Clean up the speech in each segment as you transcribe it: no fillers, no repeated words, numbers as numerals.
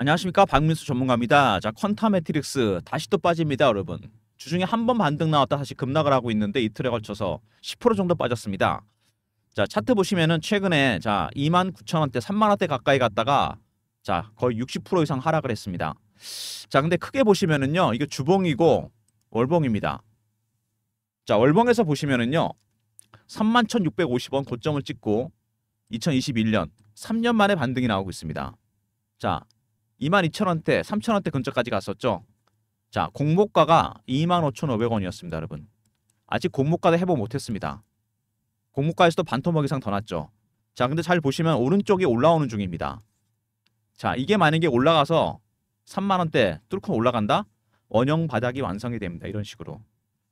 안녕하십니까, 박민수 전문가입니다. 자, 퀀타 매트릭스 다시 또 빠집니다, 여러분. 주중에 한 번 반등 나왔다 다시 급락을 하고 있는데 이틀에 걸쳐서 10% 정도 빠졌습니다. 자, 차트 보시면은 최근에 29,000원대, 3만원대 가까이 갔다가 거의 60% 이상 하락을 했습니다. 자, 근데 크게 보시면은요, 이게 주봉이고 월봉입니다. 자, 월봉에서 보시면은요, 31,650원 고점을 찍고 2021년 3년 만에 반등이 나오고 있습니다. 자, 22,000원대, 3,000원대 근처까지 갔었죠. 자, 공모가가 25,500원이었습니다, 여러분. 아직 공모가도 회복 못했습니다. 공모가에서도 반토막 이상 더 났죠. 자, 근데 잘 보시면 오른쪽이 올라오는 중입니다. 자, 이게 만약에 올라가서 3만원대 뚫고 올라간다? 원형 바닥이 완성이 됩니다. 이런 식으로.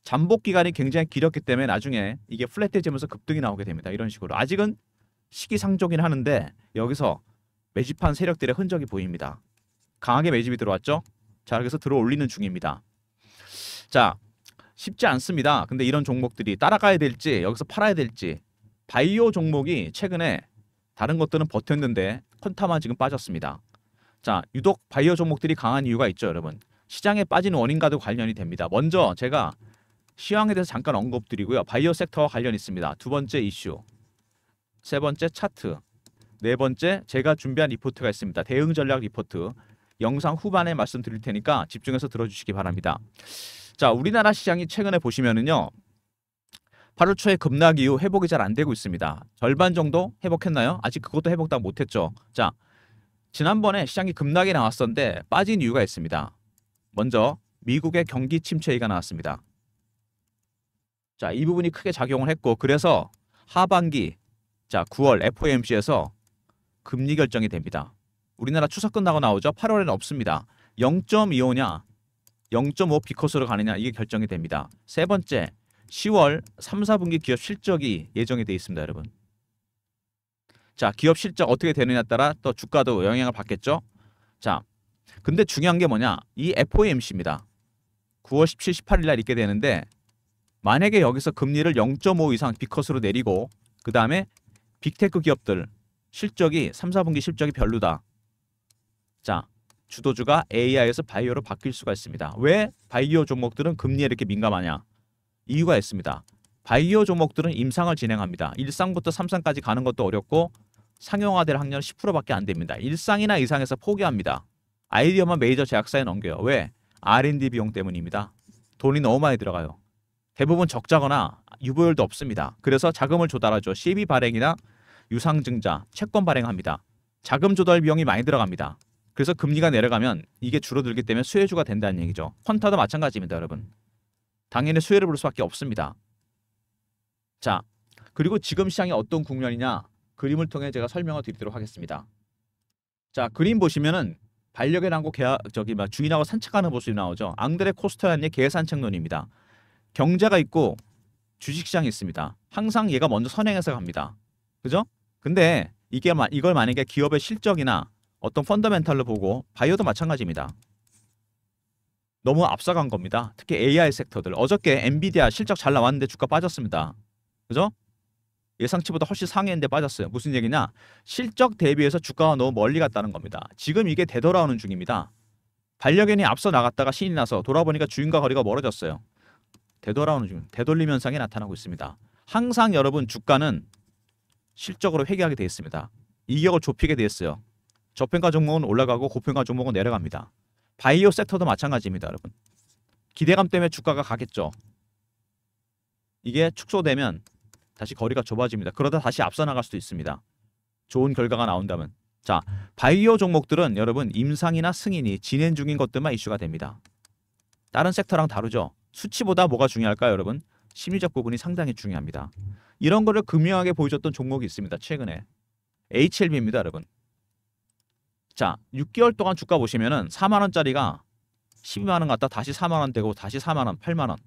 잠복 기간이 굉장히 길었기 때문에 나중에 이게 플랫해지면서 급등이 나오게 됩니다. 이런 식으로. 아직은 시기상조긴 하는데 여기서 매집한 세력들의 흔적이 보입니다. 강하게 매집이 들어왔죠. 자, 그래서 들어 올리는 중입니다. 자, 쉽지 않습니다. 근데 이런 종목들이 따라가야 될지 여기서 팔아야 될지. 바이오 종목이 최근에 다른 것들은 버텼는데 퀀타만 지금 빠졌습니다. 자, 유독 바이오 종목들이 강한 이유가 있죠, 여러분. 시장에 빠지는 원인과도 관련이 됩니다. 먼저 제가 시황에 대해서 잠깐 언급드리고요. 바이오 섹터와 관련이 있습니다. 두 번째 이슈, 세 번째 차트, 네 번째 제가 준비한 리포트가 있습니다. 대응 전략 리포트. 영상 후반에 말씀드릴 테니까 집중해서 들어주시기 바랍니다. 자, 우리나라 시장이 최근에 보시면은요, 8월 초에 급락 이후 회복이 잘 안 되고 있습니다. 절반 정도 회복했나요? 아직 그것도 회복 다 못했죠. 자, 지난번에 시장이 급락이 나왔었는데 빠진 이유가 있습니다. 먼저 미국의 경기 침체가 나왔습니다. 자, 이 부분이 크게 작용을 했고, 그래서 하반기 9월 FOMC에서 금리 결정이 됩니다. 우리나라 추석 끝나고 나오죠. 8월에는 없습니다. 0.25냐 0.5 비컷으로 가느냐, 이게 결정이 됩니다. 세 번째, 10월 3, 4분기 기업 실적이 예정이 되어 있습니다, 여러분. 자, 기업 실적 어떻게 되느냐에 따라 또 주가도 영향을 받겠죠. 자, 근데 중요한 게 뭐냐, 이 FOMC입니다. 9월 17, 18일 날 있게 되는데, 만약에 여기서 금리를 0.5 이상 비컷으로 내리고 그 다음에 빅테크 기업들 실적이 3, 4분기 실적이 별로다. 자, 주도주가 AI에서 바이오로 바뀔 수가 있습니다. 왜 바이오 종목들은 금리에 이렇게 민감하냐? 이유가 있습니다. 바이오 종목들은 임상을 진행합니다. 1상부터 3상까지 가는 것도 어렵고 상용화될 확률은 10%밖에 안 됩니다. 1상이나 이상에서 포기합니다. 아이디어만 메이저 제약사에 넘겨요. 왜? R&D 비용 때문입니다. 돈이 너무 많이 들어가요. 대부분 적자거나 유보율도 없습니다. 그래서 자금을 조달하죠. CB 발행이나 유상증자, 채권 발행합니다. 자금 조달 비용이 많이 들어갑니다. 그래서 금리가 내려가면 이게 줄어들기 때문에 수혜주가 된다는 얘기죠. 퀀타도 마찬가지입니다, 여러분. 당연히 수혜를 볼 수밖에 없습니다. 자, 그리고 지금 시장이 어떤 국면이냐, 그림을 통해 제가 설명을 드리도록 하겠습니다. 자, 그림 보시면은 반려견 안고 주인하고 산책하는 모습이 나오죠. 앙드레 코스토얀의 개산책론입니다. 경제가 있고 주식시장이 있습니다. 항상 얘가 먼저 선행해서 갑니다. 그죠? 근데 이걸 만약에 기업의 실적이나 어떤 펀더멘탈로 보고, 바이오도 마찬가지입니다. 너무 앞서간 겁니다. 특히 AI 섹터들. 어저께 엔비디아 실적 잘 나왔는데 주가 빠졌습니다. 그죠? 예상치보다 훨씬 상회인데 빠졌어요. 무슨 얘기냐? 실적 대비해서 주가가 너무 멀리 갔다는 겁니다. 지금 이게 되돌아오는 중입니다. 반려견이 앞서 나갔다가 신이 나서 돌아보니까 주인과 거리가 멀어졌어요. 되돌아오는 중, 되돌림 현상이 나타나고 있습니다. 항상 여러분 주가는 실적으로 회귀하게 되어 있습니다. 이격을 좁히게 되어 있어요. 저평가 종목은 올라가고 고평가 종목은 내려갑니다. 바이오 섹터도 마찬가지입니다, 여러분. 기대감 때문에 주가가 가겠죠. 이게 축소되면 다시 거리가 좁아집니다. 그러다 다시 앞서 나갈 수도 있습니다. 좋은 결과가 나온다면. 자, 바이오 종목들은 여러분 임상이나 승인이 진행 중인 것들만 이슈가 됩니다. 다른 섹터랑 다르죠. 수치보다 뭐가 중요할까요, 여러분? 심리적 부분이 상당히 중요합니다. 이런 거를 극명하게 보여줬던 종목이 있습니다, 최근에. HLB입니다, 여러분. 자, 6개월 동안 주가 보시면은 4만원짜리가 12만원 갔다 다시 4만원 되고 다시 4만원, 8만원.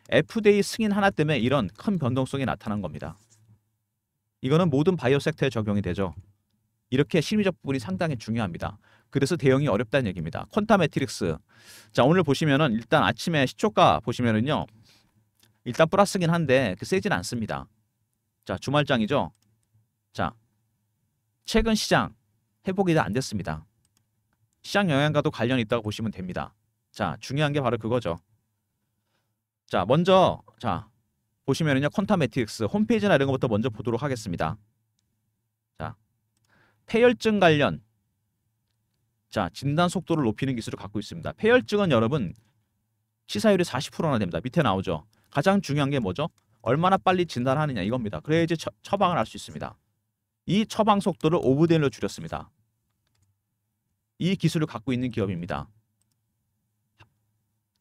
FDA 승인 하나 때문에 이런 큰 변동성이 나타난 겁니다. 이거는 모든 바이오 섹터에 적용이 되죠. 이렇게 심리적 부분이 상당히 중요합니다. 그래서 대응이 어렵다는 얘기입니다. 퀀타 매트릭스. 자, 오늘 보시면은 일단 아침에 시초가 보시면은요, 일단 플러스긴 한데 세진 않습니다. 자, 주말장이죠. 자, 최근 시장 회복이 안 됐습니다. 시장 영향과도 관련이 있다고 보시면 됩니다. 자, 중요한 게 바로 그거죠. 자, 먼저 보시면은요, 퀀타 매트릭스 홈페이지나 이런 것부터 먼저 보도록 하겠습니다. 자, 폐혈증 관련 진단 속도를 높이는 기술을 갖고 있습니다. 폐혈증은 여러분 치사율이 40%나 됩니다. 밑에 나오죠. 가장 중요한 게 뭐죠? 얼마나 빨리 진단하느냐 이겁니다. 그래야지 처방을 할 수 있습니다. 이 처방 속도를 5분의 1로 줄였습니다. 이 기술을 갖고 있는 기업입니다.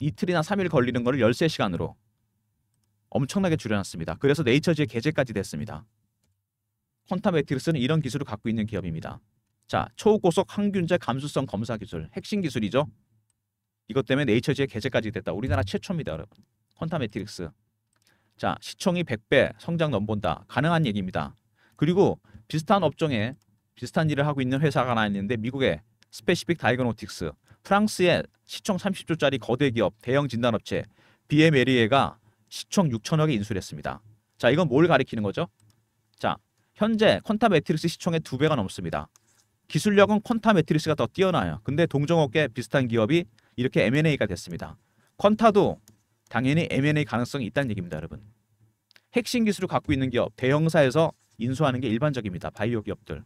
이틀이나 3일 걸리는 거를 13시간으로 엄청나게 줄여놨습니다. 그래서 네이처지의 게재까지 됐습니다. 퀀타 매트릭스는 이런 기술을 갖고 있는 기업입니다. 자, 초고속 항균제 감수성 검사 기술, 핵심 기술이죠. 이것 때문에 네이처지의 게재까지 됐다. 우리나라 최초입니다, 여러분. 퀀타 매트릭스. 자, 시총이 100배 성장 넘본다. 가능한 얘기입니다. 그리고 비슷한 업종에 비슷한 일을 하고 있는 회사가 하나 있는데 미국의 스페시픽 다이그노틱스, 프랑스의 시총 30조짜리 거대 기업 대형 진단업체 비에메리에가 시총 6천억에 인수를 했습니다. 자, 이건 뭘 가리키는 거죠? 자, 현재 퀀타 매트릭스 시총의 2배가 넘습니다. 기술력은 퀀타 매트릭스가 더 뛰어나요. 근데 동종업계 비슷한 기업이 이렇게 M&A가 됐습니다. 퀀타도 당연히 M&A 가능성이 있다는 얘기입니다, 여러분. 핵심 기술을 갖고 있는 기업, 대형사에서 인수하는 게 일반적입니다. 바이오 기업들.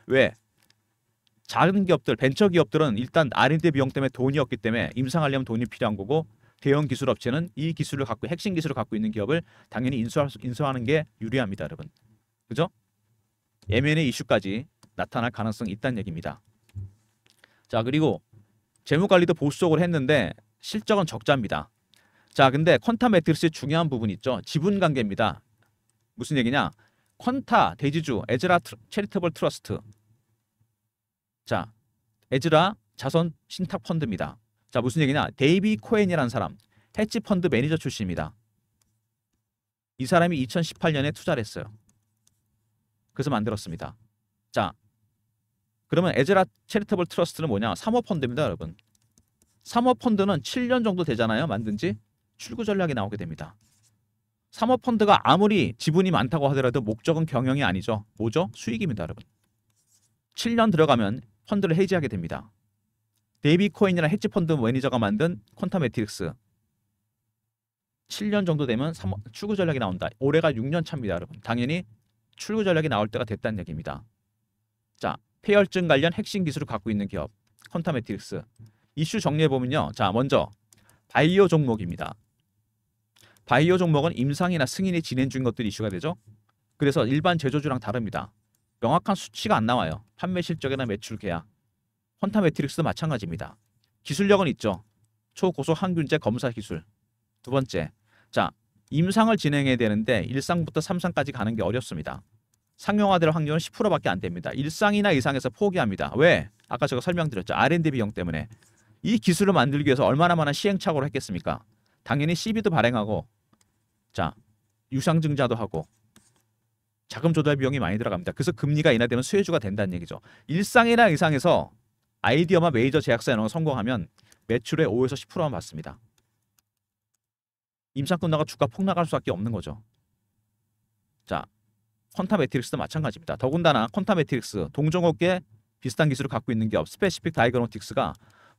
왜? 작은 기업들, 벤처 기업들은 일단 R&D 비용 때문에 돈이 없기 때문에 임상하려면 돈이 필요한 거고, 대형 기술 업체는 이 기술을 갖고 핵심 기술을 갖고 있는 기업을 당연히 인수하는 게 유리합니다, 여러분. 그죠? M&A 이슈까지 나타날 가능성이 있다는 얘기입니다. 자, 그리고 재무 관리도 보수적으로 했는데 실적은 적자입니다. 자, 근데 퀀타 매트릭스의 중요한 부분 있죠. 지분 관계입니다. 무슨 얘기냐? 퀀타 대지주 에즈라 체리터블 트러스트. 자, 에즈라 자선 신탁 펀드입니다. 자, 무슨 얘기냐? 데이비 코엔이라는 사람, 헤지 펀드 매니저 출신입니다. 이 사람이 2018년에 투자를 했어요. 그래서 만들었습니다. 자, 그러면 에즈라 체리터블 트러스트는 뭐냐? 사모펀드입니다, 여러분. 사모펀드는 7년 정도 되잖아요, 만든 지. 출구 전략이 나오게 됩니다. 사모펀드가 아무리 지분이 많다고 하더라도 목적은 경영이 아니죠. 뭐죠? 수익입니다, 여러분. 7년 들어가면 펀드를 해지하게 됩니다. 데이비 코인이나 헤지펀드 매니저가 만든 퀀타 매트릭스 7년 정도 되면 출구 전략이 나온다. 올해가 6년 차입니다, 여러분. 당연히 출구 전략이 나올 때가 됐다는 얘기입니다. 자, 폐혈증 관련 핵심 기술을 갖고 있는 기업 퀀타 매트릭스. 이슈 정리해보면요. 자, 먼저 바이오 종목입니다. 바이오 종목은 임상이나 승인이 진행 중인 것들이 이슈가 되죠. 그래서 일반 제조주랑 다릅니다. 명확한 수치가 안 나와요. 판매 실적이나 매출 계약. 퀀타 매트릭스도 마찬가지입니다. 기술력은 있죠. 초고속 항균제 검사 기술. 두 번째, 자, 임상을 진행해야 되는데 1상부터 3상까지 가는 게 어렵습니다. 상용화될 확률은 10%밖에 안 됩니다. 1상이나 이상에서 포기합니다. 왜? 아까 제가 설명드렸죠. R&D 비용 때문에. 이 기술을 만들기 위해서 얼마나 많은 시행착오를 했겠습니까? 당연히 CB도 발행하고, 자, 유상증자도 하고, 자금 조달 비용이 많이 들어갑니다. 그래서 금리가 인하되면 수혜주가 된다는 얘기죠. 1상이나 이상에서 아이디어만 메이저 제약사 이런 거 성공하면 매출의 5에서 10%만 받습니다. 임상 끝나가 주가 폭락할 수밖에 없는 거죠. 자, 퀀타 매트릭스도 마찬가지입니다. 더군다나 퀀타 매트릭스 동종업계 비슷한 기술을 갖고 있는 기업 스페시픽 다이그노틱스가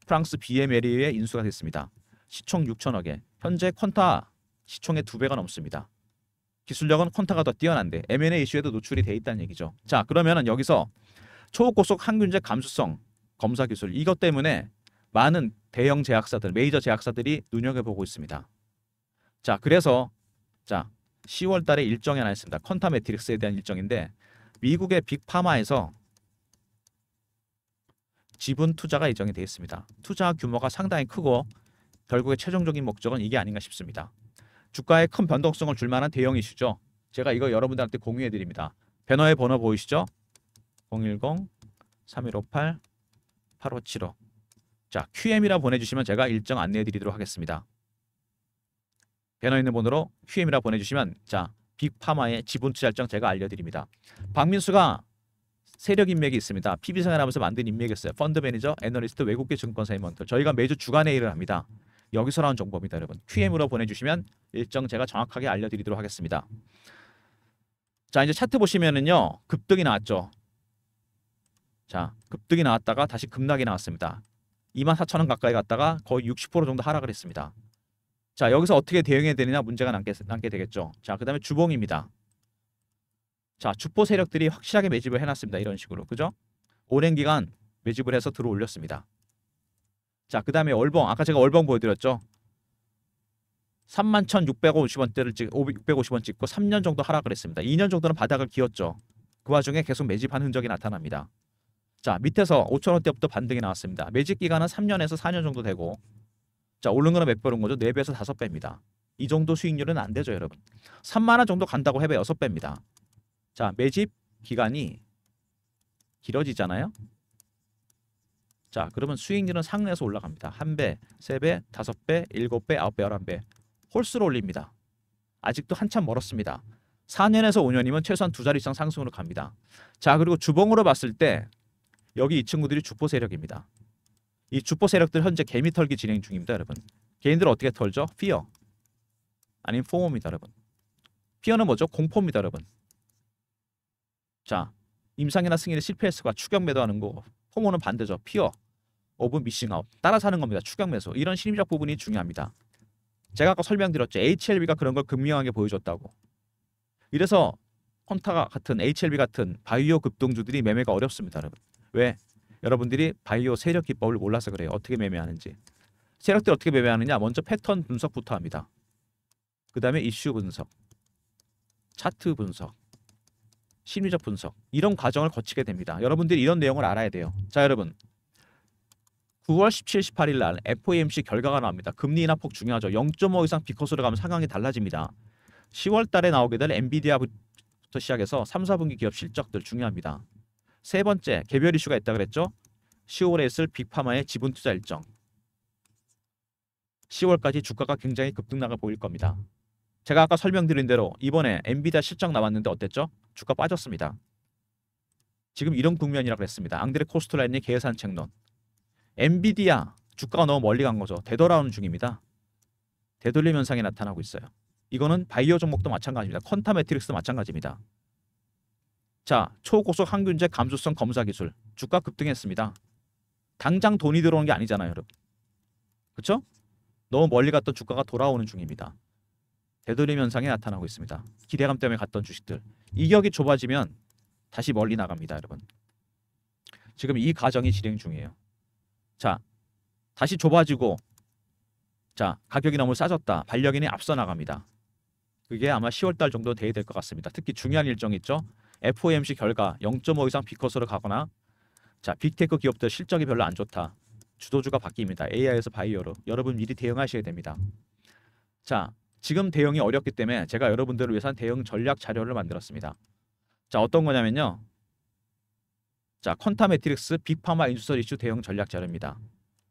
프랑스 비에메리에 인수가 됐습니다. 시총 6천억에 현재 퀀타 시총의 2배가 넘습니다. 기술력은 퀀타가 더 뛰어난데 M&A 이슈에도 노출이 돼 있다는 얘기죠. 자, 그러면은 여기서 초고속 항균제 감수성 검사 기술 이것 때문에 많은 대형 제약사들, 메이저 제약사들이 눈여겨보고 있습니다. 자, 그래서 자 10월 달에 일정이 하나 있습니다. 퀀타 매트릭스에 대한 일정인데 미국의 빅파마에서 지분 투자가 예정이 되어 있습니다. 투자 규모가 상당히 크고 결국에 최종적인 목적은 이게 아닌가 싶습니다. 주가에 큰 변동성을 줄 만한 대형 이슈죠. 제가 이거 여러분들한테 공유해 드립니다. 배너의 번호 보이시죠? 010-3158-8575. 자, QM이라 보내주시면 제가 일정 안내해 드리도록 하겠습니다. 배너에 있는 번호로 QM이라 보내주시면 자, 빅파마의 지분 투자 일정 제가 알려드립니다. 박민수가 세력 인맥이 있습니다. PB생활하면서 만든 인맥이 있어요. 펀드 매니저, 애널리스트, 외국계 증권사 임원들. 저희가 매주 주간 회의를 합니다. 여기서 나온 정보입니다, 여러분. QM으로 보내주시면 일정 제가 정확하게 알려드리도록 하겠습니다. 자, 이제 차트 보시면은요, 급등이 나왔죠. 자, 급등이 나왔다가 다시 급락이 나왔습니다. 24,000원 가까이 갔다가 거의 60% 정도 하락을 했습니다. 자, 여기서 어떻게 대응해야 되느냐 문제가 남게 되겠죠. 자, 그다음에 주봉입니다. 자, 주포 세력들이 확실하게 매집을 해놨습니다. 이런 식으로, 그죠? 오랜 기간 매집을 해서 들어 올렸습니다. 자, 그다음에 월봉, 아까 제가 월봉 보여드렸죠. 31,650원대를 650원 찍고 3년 정도 하락을 했습니다. 2년 정도는 바닥을 기었죠. 그 와중에 계속 매집한 흔적이 나타납니다. 자, 밑에서 5,000원대부터 반등이 나왔습니다. 매집 기간은 3년에서 4년 정도 되고, 자, 오른 거는 몇 배 오른 거죠? 4배에서 5배입니다. 이 정도 수익률은 안 되죠, 여러분. 3만 원 정도 간다고 해봐 6배입니다. 자, 매집 기간이 길어지잖아요. 자, 그러면 수익률은 상승해서 올라갑니다. 1배, 3배, 5배, 7배, 9배, 11배. 홀수로 올립니다. 아직도 한참 멀었습니다. 4년에서 5년이면 최소한 2자리 이상 상승으로 갑니다. 자, 그리고 주봉으로 봤을 때 여기 이 친구들이 주포 세력입니다. 이 주포 세력들 현재 개미 털기 진행 중입니다, 여러분. 개인들 어떻게 털죠? 피어 아니면 포모입니다, 여러분. 피어는 뭐죠? 공포입니다, 여러분. 자, 임상이나 승인에 실패했을까 추격 매도하는 거. 포모는 반대죠. 피어 오브 미싱아웃, 따라 사는 겁니다. 추격 매수. 이런 심리적 부분이 중요합니다. 제가 아까 설명드렸죠. HLB가 그런 걸 극명하게 보여줬다고. 이래서 콘타가 같은 HLB 같은 바이오 급등주들이 매매가 어렵습니다, 여러분. 왜? 여러분들이 바이오 세력 기법을 몰라서 그래요. 어떻게 매매하는지. 세력들 어떻게 매매하느냐? 먼저 패턴 분석부터 합니다. 그 다음에 이슈 분석, 차트 분석, 심리적 분석, 이런 과정을 거치게 됩니다. 여러분들이 이런 내용을 알아야 돼요. 자, 여러분, 9월 17, 18일 날 FOMC 결과가 나옵니다. 금리 인하폭 중요하죠. 0.5 이상 비컷으로 가면 상황이 달라집니다. 10월 달에 나오게 될 엔비디아부터 시작해서 3, 4분기 기업 실적들 중요합니다. 세 번째, 개별 이슈가 있다고 그랬죠. 10월에 있을 빅파마의 지분 투자 일정. 10월까지 주가가 굉장히 급등락을 보일 겁니다. 제가 아까 설명드린 대로 이번에 엔비디아 실적 나왔는데 어땠죠? 주가 빠졌습니다. 지금 이런 국면이라고 했습니다. 앙드레 코스톨라인의 계산 책론. 엔비디아 주가가 너무 멀리 간 거죠. 되돌아오는 중입니다. 되돌림 현상이 나타나고 있어요. 이거는 바이오 종목도 마찬가지입니다. 퀀타 매트릭스도 마찬가지입니다. 자, 초고속 항균제 감수성 검사 기술. 주가 급등했습니다. 당장 돈이 들어오는 게 아니잖아요, 여러분. 그렇죠? 너무 멀리 갔던 주가가 돌아오는 중입니다. 되돌림 현상이 나타나고 있습니다. 기대감 때문에 갔던 주식들. 이격이 좁아지면 다시 멀리 나갑니다, 여러분. 지금 이 과정이 진행 중이에요. 자, 다시 좁아지고, 자, 가격이 너무 싸졌다. 반려견이 앞서 나갑니다. 그게 아마 10월달 정도 돼야 될 것 같습니다. 특히 중요한 일정이 있죠. FOMC 결과 0.5 이상 비컷으로 가거나, 자, 빅테크 기업들 실적이 별로 안 좋다. 주도주가 바뀝니다. AI에서 바이오로. 여러분 미리 대응하셔야 됩니다. 자, 지금 대응이 어렵기 때문에 제가 여러분들을 위해서 대응 전략 자료를 만들었습니다. 자, 어떤 거냐면요. 자, 퀀타 매트릭스 빅파마 인수설 이슈 대응 전략 자료입니다.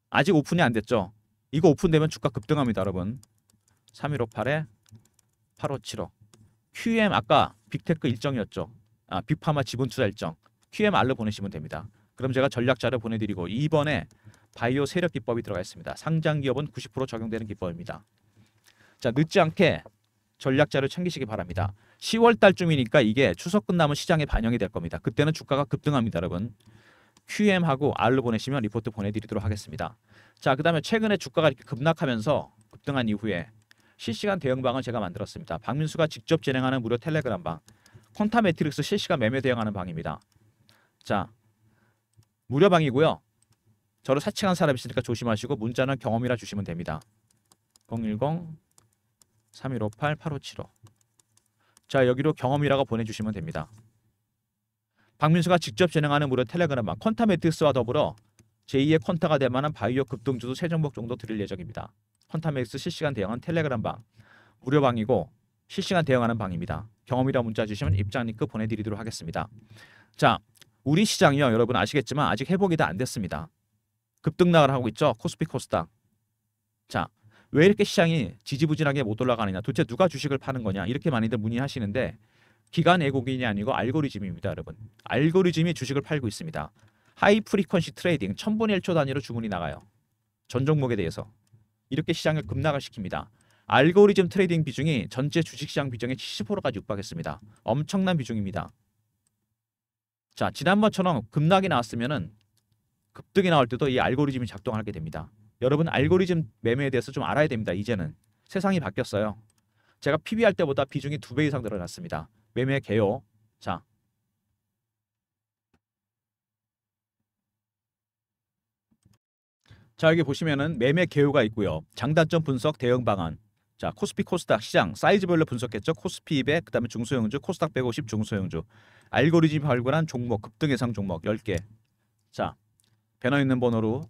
아직 오픈이 안 됐죠. 이거 오픈되면 주가 급등합니다, 여러분. 3158에 8575. QM 아까 빅테크 일정이었죠. 아, 빅파마 지분 투자 일정. QMR로 보내시면 됩니다. 그럼 제가 전략 자료 보내드리고 이번에 바이오 세력 기법이 들어가 있습니다. 상장 기업은 90% 적용되는 기법입니다. 자, 늦지 않게 전략 자료 챙기시기 바랍니다. 10월 달쯤이니까 이게 추석 끝나면 시장에 반영이 될 겁니다. 그때는 주가가 급등합니다, 여러분. QM하고 R로 보내시면 리포트 보내드리도록 하겠습니다. 자, 그 다음에 최근에 주가가 이렇게 급락하면서 급등한 이후에 실시간 대응방을 제가 만들었습니다. 박민수가 직접 진행하는 무료 텔레그램 방, 퀀타 매트릭스 실시간 매매 대응하는 방입니다. 자, 무료 방이고요. 저를 사칭한 사람이 있으니까 조심하시고 문자는 경험이라 주시면 됩니다. 010-3158-8575. 자, 여기로 경험이라고 보내주시면 됩니다. 박민수가 직접 진행하는 무료 텔레그램방 퀀타 매트릭스와 더불어 제2의 퀀타가 될 만한 바이오 급등주도 3종목 정도 드릴 예정입니다. 퀀타 매트릭스 실시간 대응한 텔레그램방 무료 방이고 실시간 대응하는 방입니다. 경험이라 문자 주시면 입장 링크 보내드리도록 하겠습니다. 자, 우리 시장이요, 여러분 아시겠지만 아직 회복이 다 안 됐습니다. 급등락을 하고 있죠. 코스피 코스닥. 자, 왜 이렇게 시장이 지지부진하게 못 올라가느냐, 도대체 누가 주식을 파는 거냐, 이렇게 많이들 문의하시는데 기관 애국인이 아니고 알고리즘입니다, 여러분. 알고리즘이 주식을 팔고 있습니다. 하이 프리퀀시 트레이딩 1000분의 1초 단위로 주문이 나가요. 전 종목에 대해서. 이렇게 시장을 급락을 시킵니다. 알고리즘 트레이딩 비중이 전체 주식시장 비중의 70%까지 육박했습니다. 엄청난 비중입니다. 자, 지난번처럼 급락이 나왔으면은 급등이 나올 때도 이 알고리즘이 작동하게 됩니다. 여러분 알고리즘 매매에 대해서 좀 알아야 됩니다. 이제는 세상이 바뀌었어요. 제가 PB 할 때보다 비중이 2배 이상 늘어났습니다. 매매 개요. 자, 여기 보시면은 매매 개요가 있고요. 장단점 분석, 대응 방안. 자, 코스피 코스닥 시장 사이즈별로 분석했죠. 코스피 200, 그다음에 중소형주, 코스닥 150 중소형주. 알고리즘이 발굴한 종목, 급등 예상 종목 10개. 자, 배너 있는 번호로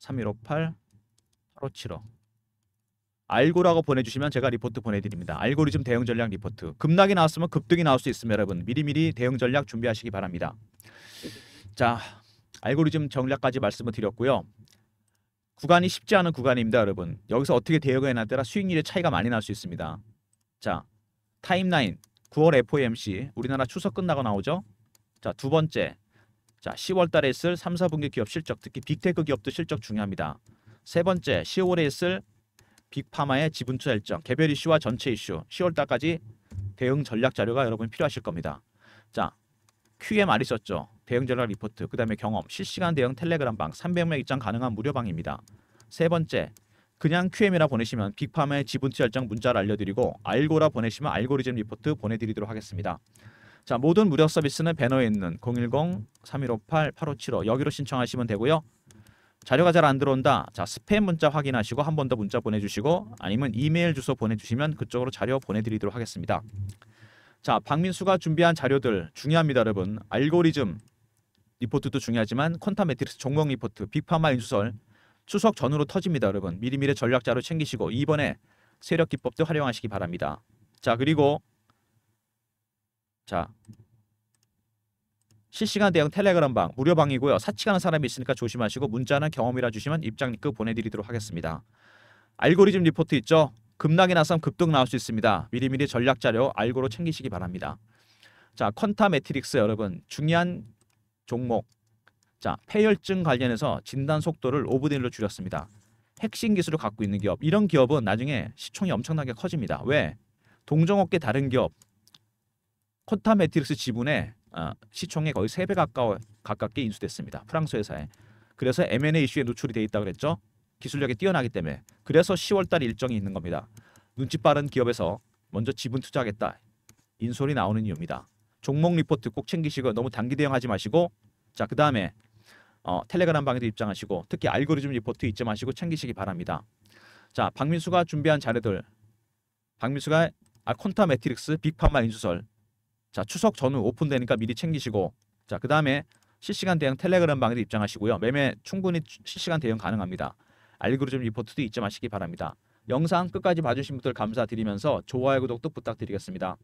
010-3158-8575 알고라고 보내주시면 제가 리포트 보내드립니다. 알고리즘 대응 전략 리포트. 급락이 나왔으면 급등이 나올 수 있습니다. 여러분 미리미리 대응 전략 준비하시기 바랍니다. 자, 알고리즘 전략까지 말씀을 드렸고요. 구간이 쉽지 않은 구간입니다. 여러분 여기서 어떻게 대응하냐에 따라 수익률의 차이가 많이 날 수 있습니다. 자, 타임라인 9월 FOMC 우리나라 추석 끝나고 나오죠. 자, 두 번째, 자 10월 달에 있을 3, 4분기 기업 실적, 특히 빅테크 기업도 실적 중요합니다. 세 번째, 10월에 있을 빅파마의 지분 투자 일정, 개별 이슈와 전체 이슈, 10월 달까지 대응 전략 자료가 여러분 필요하실 겁니다. 자, QMR 있었죠. 대응 전략 리포트, 그 다음에 경험, 실시간 대응 텔레그램 방, 300명 입장 가능한 무료 방입니다. 세 번째, 그냥 QM이라 보내시면 빅파마의 지분 투자 일정 문자를 알려드리고 알고라 보내시면 알고리즘 리포트 보내드리도록 하겠습니다. 자, 모든 무료 서비스는 배너에 있는 010-3158-8575 여기로 신청하시면 되고요. 자료가 잘 안 들어온다. 자, 스팸 문자 확인하시고 한 번 더 문자 보내주시고 아니면 이메일 주소 보내주시면 그쪽으로 자료 보내드리도록 하겠습니다. 자, 박민수가 준비한 자료들 중요합니다. 여러분 알고리즘 리포트도 중요하지만 퀀텀 매트릭스 종목 리포트, 빅파마 인수설 추석 전후로 터집니다. 여러분 미리미리 전략 자료 챙기시고 이번에 세력 기법도 활용하시기 바랍니다. 자, 그리고 자, 실시간 대응 텔레그램 방 무료 방이고요. 사칭하는 사람이 있으니까 조심하시고 문자는 경험이라 주시면 입장 링크 보내드리도록 하겠습니다. 알고리즘 리포트 있죠. 급락이 나서 급등 나올 수 있습니다. 미리미리 전략 자료 알고로 챙기시기 바랍니다. 자, 퀀타 매트릭스 여러분 중요한 종목. 자, 폐혈증 관련해서 진단 속도를 5분의 1로 줄였습니다. 핵심 기술을 갖고 있는 기업, 이런 기업은 나중에 시총이 엄청나게 커집니다. 왜? 동종업계 다른 기업 퀀타 매트릭스 지분에 시총에 거의 3배 가깝게 인수됐습니다. 프랑스 회사에. 그래서 M&A 이슈에 노출이 돼 있다고 그랬죠. 기술력이 뛰어나기 때문에. 그래서 10월달 일정이 있는 겁니다. 눈치 빠른 기업에서 먼저 지분 투자하겠다. 인솔이 나오는 이유입니다. 종목 리포트 꼭 챙기시고 너무 단기 대응하지 마시고 자, 그 다음에 텔레그램 방에도 입장하시고 특히 알고리즘 리포트 잊지 마시고 챙기시기 바랍니다. 자, 박민수가 준비한 자료들. 박민수가 콘타 매트릭스 빅파마 인수설. 자, 추석 전후 오픈되니까 미리 챙기시고 자, 그 다음에 실시간 대응 텔레그램 방에도 입장하시고요. 매매 충분히 실시간 대응 가능합니다. 알고리즘 리포트도 잊지 마시기 바랍니다. 영상 끝까지 봐주신 분들 감사드리면서 좋아요, 구독도 부탁드리겠습니다.